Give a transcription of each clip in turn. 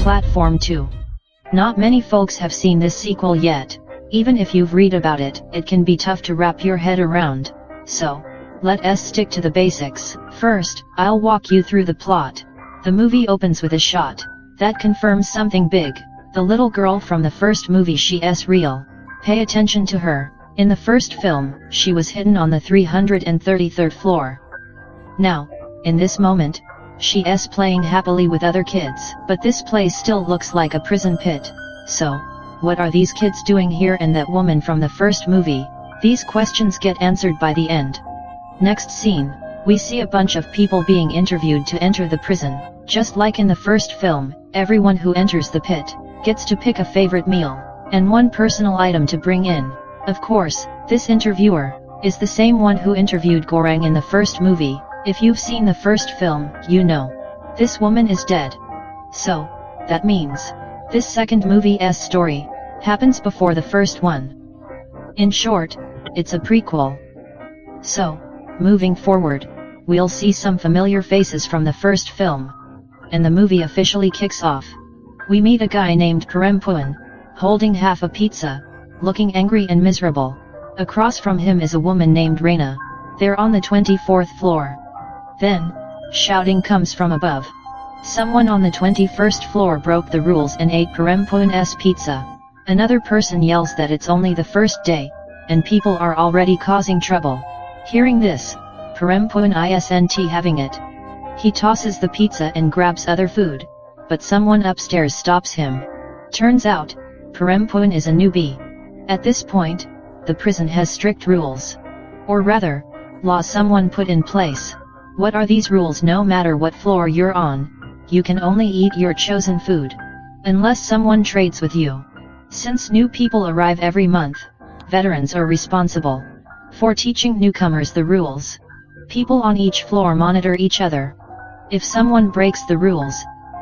platform too. Not many folks have seen this sequel yet. Even if you've read about it, it can be tough to wrap your head around. So, let us stick to the basics. First, I'll walk you through the plot. The movie opens with a shot that confirms something big. The little girl from the first movie, she's real. Pay attention to her. In the first film, she was hidden on the 333rd floor. Now, in this moment, she's playing happily with other kids. But this place still looks like a prison pit. So, what are these kids doing here and that woman from the first movie? These questions get answered by the end. Next scene, we see a bunch of people being interviewed to enter the prison. Just like in the first film, everyone who enters the pit gets to pick a favorite meal and one personal item to bring in. Of course, this interviewer is the same one who interviewed Goreng in the first movie. If you've seen the first film, you know this woman is dead. So, that means this second movie's story happens before the first one. In short, it's a prequel. So, moving forward, we'll see some familiar faces from the first film. And the movie officially kicks off. We meet a guy named Perempuan, holding half a pizza, looking angry and miserable. Across from him is a woman named Reina. They're on the 24th floor. Then, shouting comes from above. Someone on the 21st floor broke the rules and ate Perempuan's pizza. Another person yells that it's only the first day, and people are already causing trouble. Hearing this, Perempuan isn't having it. He tosses the pizza and grabs other food, but someone upstairs stops him. Turns out, Perempuan is a newbie. At this point, the prison has strict rules. Or rather, laws someone put in place. What are these rules? No matter what floor you're on, you can only eat your chosen food, unless someone trades with you. Since new people arrive every month, veterans are responsible for teaching newcomers the rules. People on each floor monitor each other. If someone breaks the rules,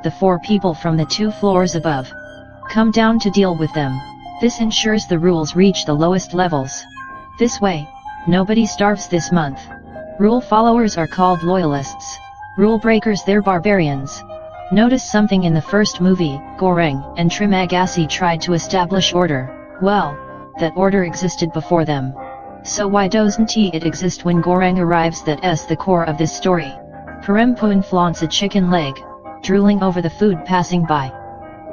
the 4 people from the 2 floors above come down to deal with them. This ensures the rules reach the lowest levels. This way, nobody starves this month. Rule followers are called loyalists. Rule breakers, they're barbarians. Notice something in the first movie, Goreng and Trimagasi tried to establish order. Well, that order existed before them. So why doesn't it exist when Goreng arrives? That's the core of this story. Perempuan flaunts a chicken leg, drooling over the food passing by.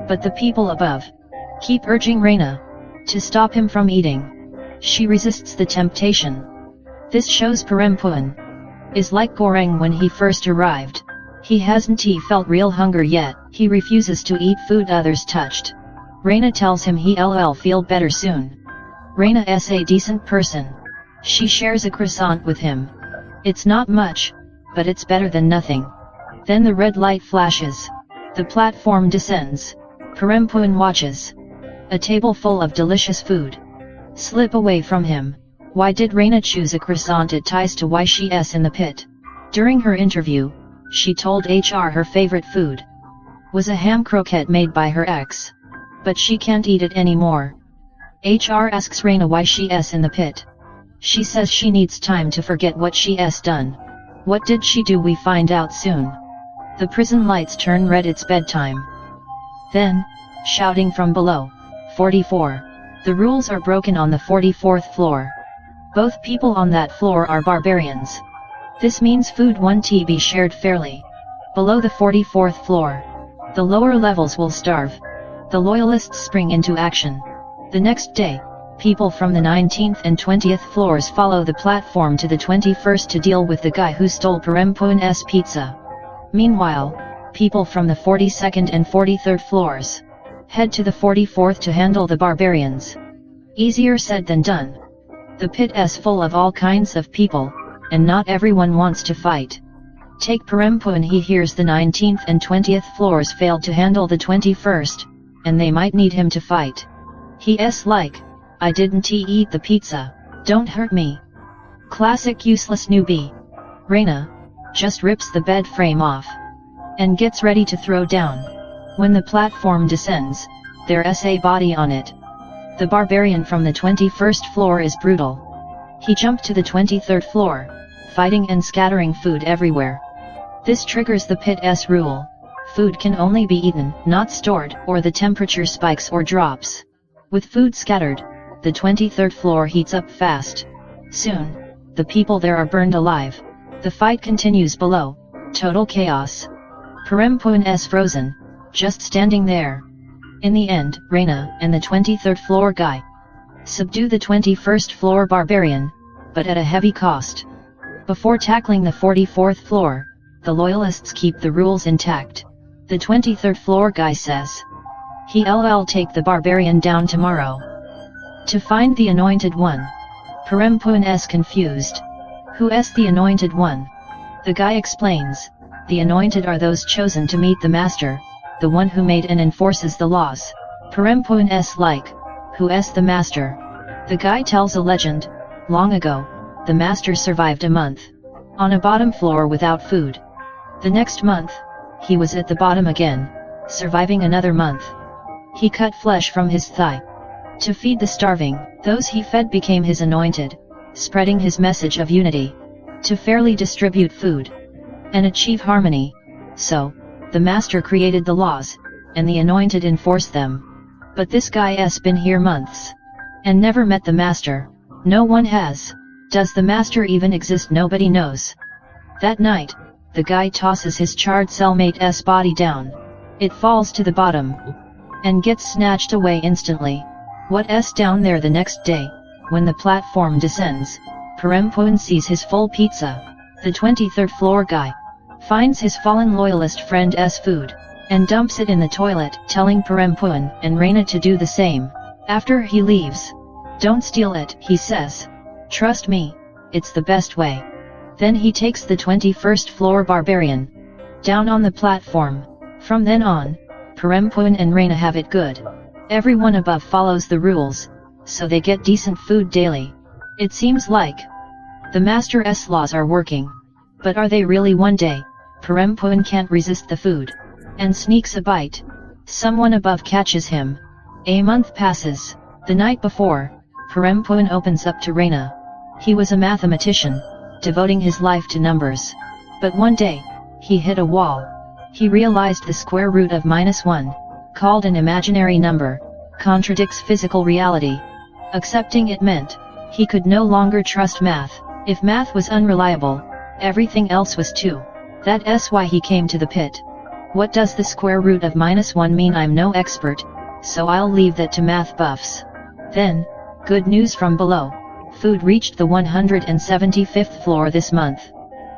But the people above keep urging Reina to stop him from eating. She resists the temptation. This shows Perempuan is like Goreng when he first arrived. He hasn't felt real hunger yet. He refuses to eat food others touched. Reina tells him he'll feel better soon. Reina's a decent person. She shares a croissant with him. It's not much, but it's better than nothing. Then the red light flashes. The platform descends. Perempuan watches a table full of delicious food slip away from him. Why did Reina choose a croissant? It ties to why she's in the pit. During her interview, she told HR her favorite food was a ham croquette made by her ex. But she can't eat it anymore. HR asks Reina why she's in the pit. She says she needs time to forget what she's done. What did she do? We find out soon. The prison lights turn red, it's bedtime. Then, shouting from below, 44. The rules are broken on the 44th floor. Both people on that floor are barbarians. This means food won't be shared fairly. Below the 44th floor, the lower levels will starve. The loyalists spring into action. The next day, people from the 19th and 20th floors follow the platform to the 21st to deal with the guy who stole Perempuan's pizza. Meanwhile, people from the 42nd and 43rd floors head to the 44th to handle the barbarians. Easier said than done. The pit is full of all kinds of people, and not everyone wants to fight. Take Perempuan, he hears the 19th and 20th floors failed to handle the 21st, and they might need him to fight. He's like, I didn't eat the pizza, don't hurt me. Classic useless newbie. Reina just rips the bed frame off and gets ready to throw down. When the platform descends, there's a body on it. The barbarian from the 21st floor is brutal. He jumped to the 23rd floor, fighting and scattering food everywhere. This triggers the pit's rule. food can only be eaten, not stored, or the temperature spikes or drops. With food scattered, the 23rd floor heats up fast. Soon, the people there are burned alive. The fight continues below. Total chaos. Perempuan is frozen, just standing there. In the end, Reina and the 23rd floor guy subdue the 21st floor barbarian, but at a heavy cost. Before tackling the 44th floor, the loyalists keep the rules intact. The 23rd floor guy says he'll take the barbarian down tomorrow to find the anointed one. Perempuan is confused. Who is the anointed one? The guy explains, the anointed are those chosen to meet the master, the one who made and enforces the laws. Perempuan is like, who is the master? The guy tells a legend. Long ago, the master survived a month on a bottom floor without food. The next month, he was at the bottom again, surviving another month. He cut flesh from his thigh to feed the starving. Those he fed became his anointed, spreading his message of unity, to fairly distribute food and achieve harmony. So, the master created the laws, and the anointed enforced them. But this guy's been here months and never met the master. No one has. Does the master even exist? Nobody knows. That night, the guy tosses his charred cellmate's body down. It falls to the bottom and gets snatched away instantly. What's down there? The next day, when the platform descends, Perempuan sees his full pizza. The 23rd floor guy finds his fallen loyalist friend's food and dumps it in the toilet, telling Perempuan and Reina to do the same. After he leaves, "Don't steal it," he says. "Trust me, it's the best way." Then he takes the 21st floor barbarian down on the platform. From then on, Perempuan and Reina have it good. Everyone above follows the rules, so they get decent food daily. It seems like the master's laws are working. But are they really? One day, Perempuan can't resist the food and sneaks a bite. Someone above catches him. A month passes. The night before, Perempuan opens up to Reina. He was a mathematician, devoting his life to numbers. But one day, he hit a wall. He realized the square root of -1, called an imaginary number, contradicts physical reality. Accepting it meant he could no longer trust math. If math was unreliable, everything else was too. That's why he came to the pit. What does the square root of -1 mean? I'm no expert, so I'll leave that to math buffs. Then, good news from below. Food reached the 175th floor this month.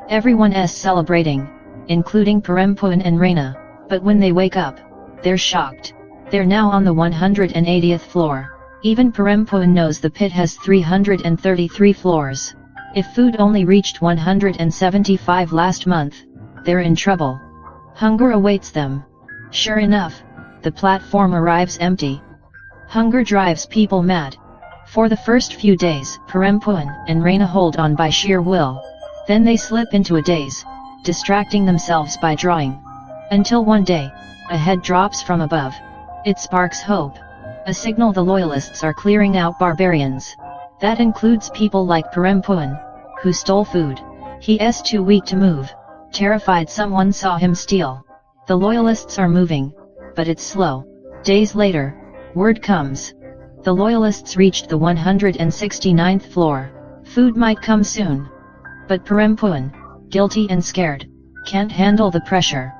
Everyone is celebrating, including Perempuan and Reina. But when they wake up, they're shocked. They're now on the 180th floor. Even Perempuan knows the pit has 333 floors. If food only reached 175 last month, they're in trouble. Hunger awaits them. Sure enough, the platform arrives empty. Hunger drives people mad. For the first few days, Perempuan and Reina hold on by sheer will. Then they slip into a daze, distracting themselves by drawing. Until one day, a head drops from above. It sparks hope. A signal the loyalists are clearing out barbarians. That includes people like Perempuan, who stole food. He is too weak to move. Terrified someone saw him steal. The loyalists are moving, but it's slow. Days later, word comes. The loyalists reached the 169th floor. Food might come soon. But Perempuan, guilty and scared, can't handle the pressure.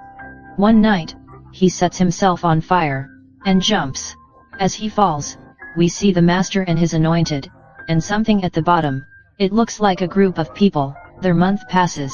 One night, he sets himself on fire, and jumps. As he falls, we see the master and his anointed, and something at the bottom. It looks like a group of people. Their month passes.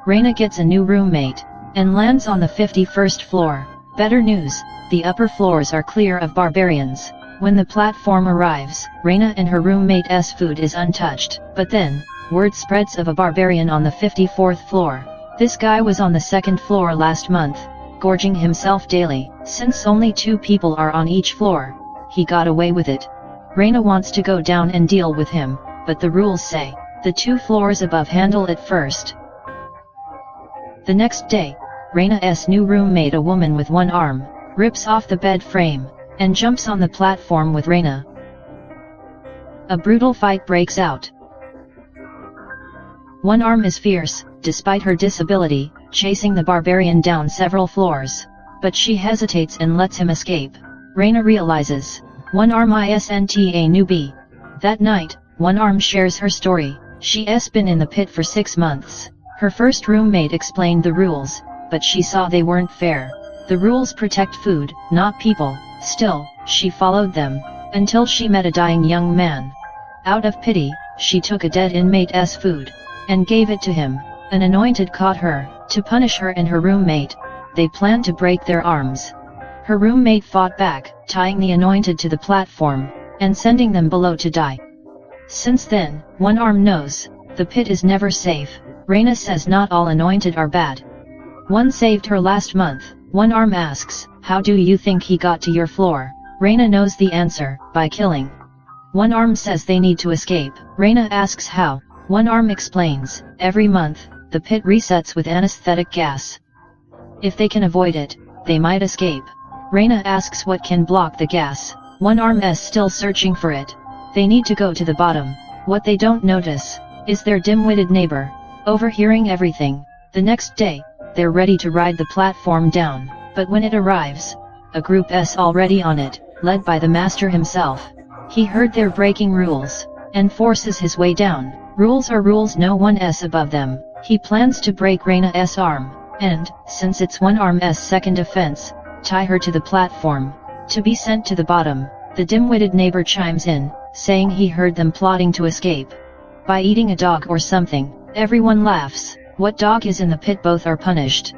Reina gets a new roommate, and lands on the 51st floor. Better news, the upper floors are clear of barbarians. When the platform arrives, Reina and her roommate's food is untouched. But then, word spreads of a barbarian on the 54th floor. This guy was on the 2nd floor last month, gorging himself daily. Since only 2 people are on each floor, he got away with it. Reina wants to go down and deal with him, but the rules say the 2 floors above handle it first. The next day, Reina's new roommate, a woman with one arm, rips off the bed frame and jumps on the platform with Reina. A brutal fight breaks out. One arm is fierce, despite her disability, chasing the barbarian down several floors. But she hesitates and lets him escape. Reina realizes, One Arm isn't a newbie. That night, One Arm shares her story. She's been in the pit for 6 months. Her first roommate explained the rules, but she saw they weren't fair. The rules protect food, not people. Still, she followed them, until she met a dying young man. Out of pity, she took a dead inmate's food, and gave it to him. An anointed caught her. To punish her and her roommate, they planned to break their arms. Her roommate fought back, tying the anointed to the platform, and sending them below to die. Since then, One Arm knows, the pit is never safe. Reina says not all anointed are bad. One saved her last month. One Arm asks, how do you think he got to your floor? Reina knows the answer, by killing. One Arm says they need to escape. Reina asks how. One Arm explains, every month, the pit resets with anesthetic gas. If they can avoid it, they might escape. Reina asks what can block the gas. One Arm is still searching for it. They need to go to the bottom. What they don't notice, is their dim-witted neighbor, overhearing everything. The next day, they're ready to ride the platform down, but when it arrives, a group is already on it, led by the master himself. He heard they're breaking rules, and forces his way down. Rules are rules, no one is above them. He plans to break Reina's arm, and, since it's One Arm's second offense, tie her to the platform, to be sent to the bottom. The dim-witted neighbor chimes in, saying he heard them plotting to escape by eating a dog or something. Everyone laughs. What dog is in the pit? Both are punished.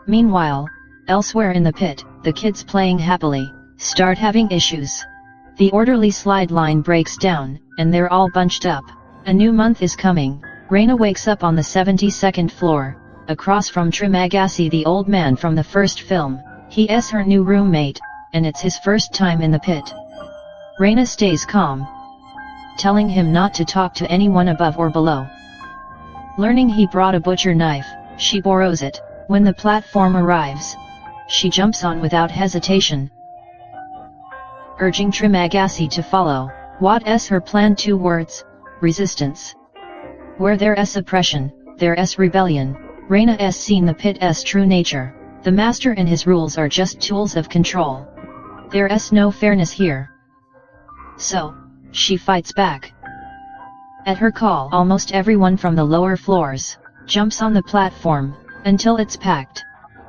Meanwhile, elsewhere in the pit, the kids playing happily start having issues. The orderly slide line breaks down, and they're all bunched up. A new month is coming. Reina wakes up on the 72nd floor, across from Trimagasi, the old man from the first film. He is her new roommate, and it's his first time in the pit. Reina stays calm, telling him not to talk to anyone above or below. Learning he brought a butcher knife, she borrows it. When the platform arrives, she jumps on without hesitation, urging Trimagasi to follow. What is her plan? 2 words: resistance. Where there is oppression, there is rebellion. Reina has seen the pit's true nature. The master and his rules are just tools of control. There is no fairness here. So, she fights back. At her call, almost everyone from the lower floors jumps on the platform, until it's packed.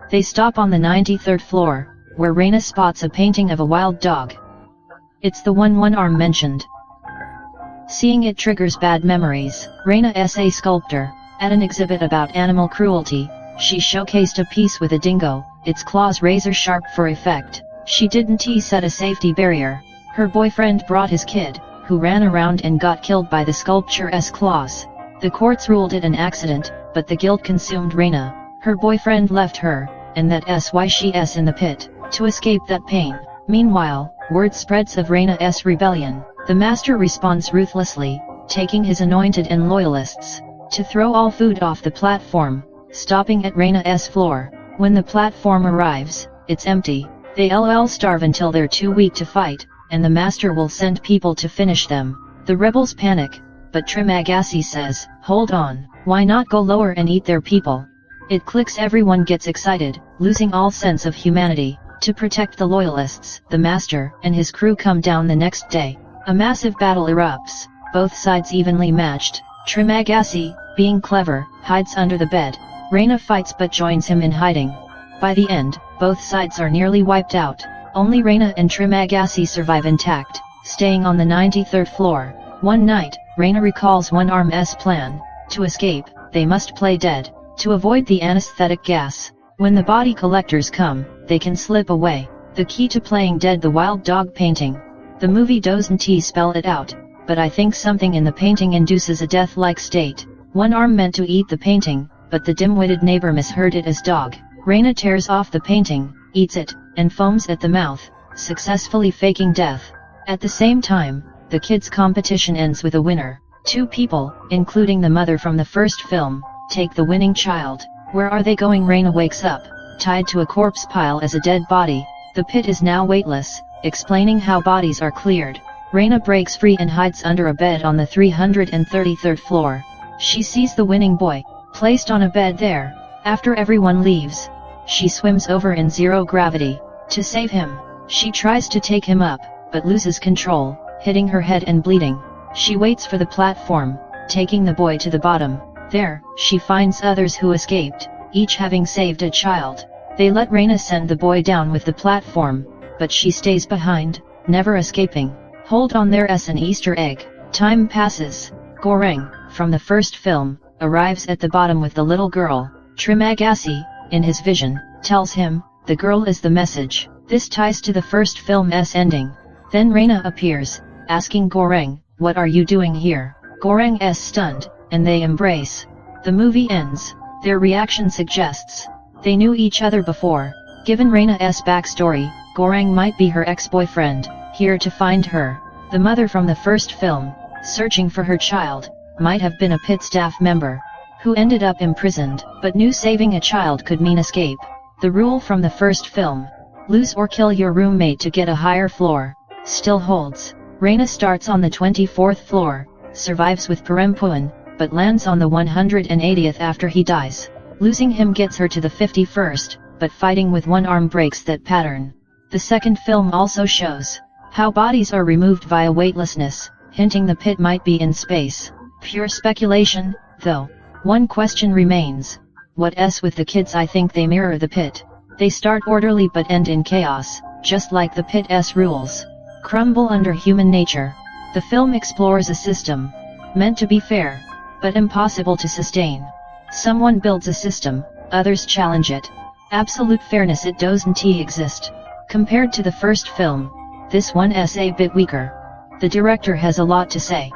They stop on the 93rd floor, where Reina spots a painting of a wild dog. It's the One Arm mentioned. Seeing it triggers bad memories. Reina is a sculptor. At an exhibit about animal cruelty, she showcased a piece with a dingo, its claws razor sharp for effect. She didn't set a safety barrier. Her boyfriend brought his kid, who ran around and got killed by the sculpture's claws. The courts ruled it an accident, but the guilt consumed Reina. Her boyfriend left her, and that's why she is in the pit, to escape that pain. Meanwhile, word spreads of Reina's rebellion. The master responds ruthlessly, taking his anointed and loyalists to throw all food off the platform, stopping at Reina's floor. When the platform arrives, it's empty. They starve until they're too weak to fight, and the master will send people to finish them. The rebels panic, but Trimagasi says, hold on, why not go lower and eat their people? It clicks, everyone gets excited, losing all sense of humanity. To protect the loyalists, the master and his crew come down the next day. A massive battle erupts, both sides evenly matched. Trimagasi, being clever, hides under the bed. Reina fights but joins him in hiding. By the end, both sides are nearly wiped out. Only Reina and Trimagasi survive intact, staying on the 93rd floor. One night, Reina recalls One Arm's plan. To escape, they must play dead, to avoid the anesthetic gas. When the body collectors come, they can slip away. The key to playing dead: the wild dog painting. The movie doesn't spell it out, but I think something in the painting induces a death-like state. One Arm meant to eat the painting, but the dim-witted neighbor misheard it as dog. Reina tears off the painting, eats it, and foams at the mouth, successfully faking death. At the same time, the kids' competition ends with a winner. 2 people, including the mother from the first film, take the winning child. Where are they going? Reina wakes up, tied to a corpse pile as a dead body. The pit is now weightless, explaining how bodies are cleared. Reina breaks free and hides under a bed on the 333rd floor. She sees the winning boy, placed on a bed there. After everyone leaves, she swims over in zero gravity. To save him, she tries to take him up, but loses control, hitting her head and bleeding. She waits for the platform, taking the boy to the bottom. There, she finds others who escaped, each having saved a child. They let Reina send the boy down with the platform, but she stays behind, never escaping. Hold on, there's an Easter egg. Time passes. Goreng, from the first film, arrives at the bottom with the little girl. Trimagasi, in his vision, tells him, the girl is the message. This ties to the first film's ending. Then Reina appears, asking Goreng, what are you doing here? Goreng is stunned, and they embrace. The movie ends. Their reaction suggests they knew each other before. Given Reina's backstory, Goreng might be her ex-boyfriend, here to find her. The mother from the first film, searching for her child, might have been a pit staff member, who ended up imprisoned, but knew saving a child could mean escape. The rule from the first film, lose or kill your roommate to get a higher floor, still holds. Reina starts on the 24th floor, survives with Perempuan, but lands on the 180th after he dies. Losing him gets her to the 51st, but fighting with one arm breaks that pattern. The second film also shows how bodies are removed via weightlessness, hinting the pit might be in space. Pure speculation, though. One question remains. What's with the kids? I think they mirror the pit. They start orderly but end in chaos, just like the pit's rules. Crumble under human nature. The film explores a system meant to be fair, but impossible to sustain. Someone builds a system, others challenge it. Absolute fairness, it doesn't exist. Compared to the first film, this one's a bit weaker. The director has a lot to say,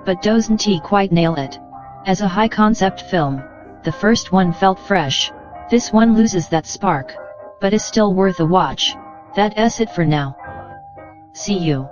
but doesn't quite nail it. As a high-concept film, the first one felt fresh. This one loses that spark, but is still worth a watch. That's it for now. See you.